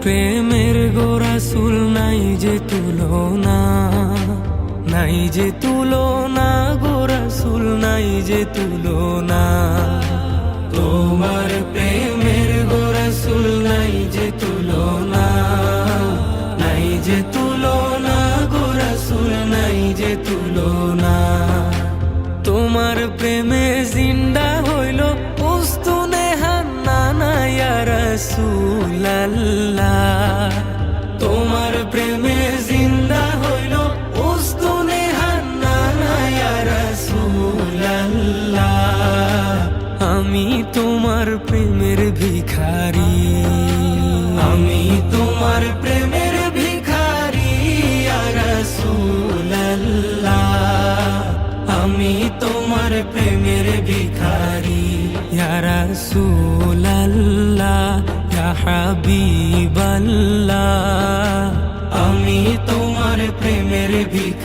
প্রেমের গো রাসূল নাই যে তুলনা, নাই যে তুলনা গো রাসূল নাই যে তুলনা। তোমার প্রেমের গো রাসূল নাই যে তুলনা, নাই যে তুলনা গো রাসূল নাই যে তুলনা। তোমার প্রেমে জিন্দা হইল উস্তুনে হান্নানা ইয়া রাসূলাল্লাহ। তোমার প্রেমে জিন্দা হইল উস্তুনে হান্নানা ইয়া রাসূলাল্লাহ। আমি তোমার প্রেমের ভিখারি, আমি তোমার প্রেমের ভিখারি ইয়া রাসূলাল্লাহ। আমি তোমার প্রেমের ভিখারি ইয়া রাসূলাল্লাহ, ইয়া হাবিবাল্লাহ। আমি তোমার প্রেমের ভিখারি।